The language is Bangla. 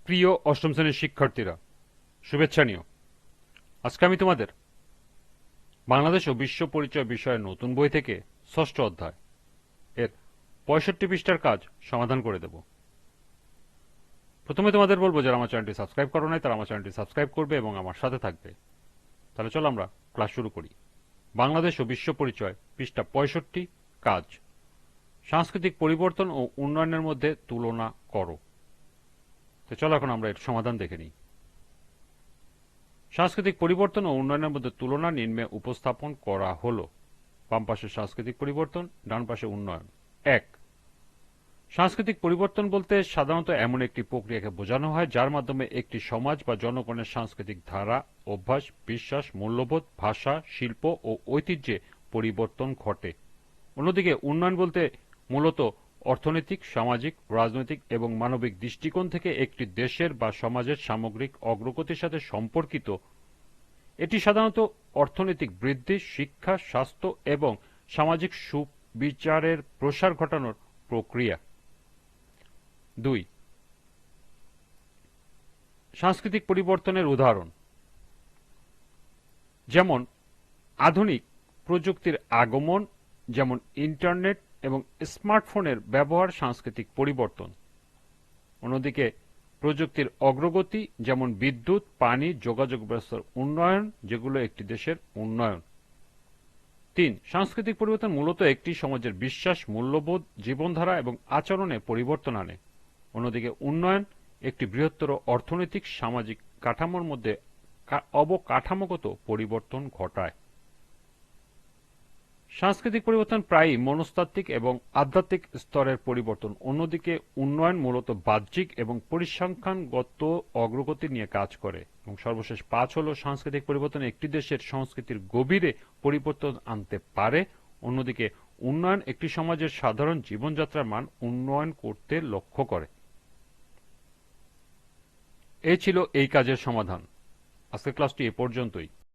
প্রিয় অষ্টম শ্রেণীর শিক্ষার্থীরা, শুভেচ্ছা নিও। আজকে আমি তোমাদের বাংলাদেশ ও বিশ্ব পরিচয় বিষয়ের নতুন বই থেকে ষষ্ঠ অধ্যায় এর ৬৫ পৃষ্ঠার কাজ সমাধান করে দেব। প্রথমে তোমাদের বলবো, যারা আমার চ্যানেলটি সাবস্ক্রাইব করো নাই তারা আমার চ্যানেলটি সাবস্ক্রাইব করবে এবং আমার সাথে থাকবে। তাহলে চলো আমরা ক্লাস শুরু করি। বাংলাদেশ ও বিশ্ব পরিচয়, পৃষ্ঠা ৬৫, কাজ সাংস্কৃতিক পরিবর্তন ও উন্নয়নের মধ্যে তুলনা করো। তো চলো এখন আমরা এর সমাধান দেখে নিই। সাংস্কৃতিক পরিবর্তন ও উন্নয়নের মধ্যে তুলনা নিম্নে উপস্থাপন করা হলো। বাম পাশে সাংস্কৃতিক পরিবর্তন, ডান পাশে উন্নয়ন। ১. সাংস্কৃতিক পরিবর্তন বলতে সাধারণত এমন একটি প্রক্রিয়াকে বোঝানো হয় যার মাধ্যমে একটি সমাজ বা জনগণের সাংস্কৃতিক ধারা, অভ্যাস, বিশ্বাস, মূল্যবোধ, ভাষা, শিল্প ও ঐতিহ্যে পরিবর্তন ঘটে। অন্যদিকে উন্নয়ন বলতে মূলত অর্থনৈতিক, সামাজিক, রাজনৈতিক এবং মানবিক দৃষ্টিকোণ থেকে একটি দেশের বা সমাজের সামগ্রিক অগ্রগতির সাথে সম্পর্কিত। এটি সাধারণত অর্থনৈতিক বৃদ্ধি, শিক্ষা, স্বাস্থ্য এবং সামাজিক সুবিচারের প্রসার ঘটানোর প্রক্রিয়া। ২. সাংস্কৃতিক পরিবর্তনের উদাহরণ, যেমন আধুনিক প্রযুক্তির আগমন, যেমন ইন্টারনেট এবং স্মার্টফোনের ব্যবহার সাংস্কৃতিক পরিবর্তন। অন্যদিকে প্রযুক্তির অগ্রগতি, যেমন বিদ্যুৎ, পানি, যোগাযোগ ব্যবস্থার উন্নয়ন, যেগুলো একটি দেশের উন্নয়ন। ৩. সাংস্কৃতিক পরিবর্তন মূলত একটি সমাজের বিশ্বাস, মূল্যবোধ, জীবনধারা এবং আচরণে পরিবর্তন আনে। অন্যদিকে উন্নয়ন একটি বৃহত্তর অর্থনৈতিক, সামাজিক কাঠামোর মধ্যে অবকাঠামোগত পরিবর্তন ঘটায়। সাংস্কৃতিক পরিবর্তন প্রায়ই মনস্তাত্ত্বিক এবং আধ্যাত্মিক স্তরের পরিবর্তন। অন্যদিকে উন্নয়ন মূলত বাহ্যিক এবং পরিসংখ্যানগত অগ্রগতি নিয়ে কাজ করে। এবং সর্বশেষ ৫ হল সাংস্কৃতিক পরিবর্তন একটি দেশের সংস্কৃতির গভীরে পরিবর্তন আনতে পারে। অন্যদিকে উন্নয়ন একটি সমাজের সাধারণ জীবনযাত্রার মান উন্নয়ন করতে লক্ষ্য করে। এই ছিল এই কাজের সমাধান। আজকের ক্লাসটি এ পর্যন্তই।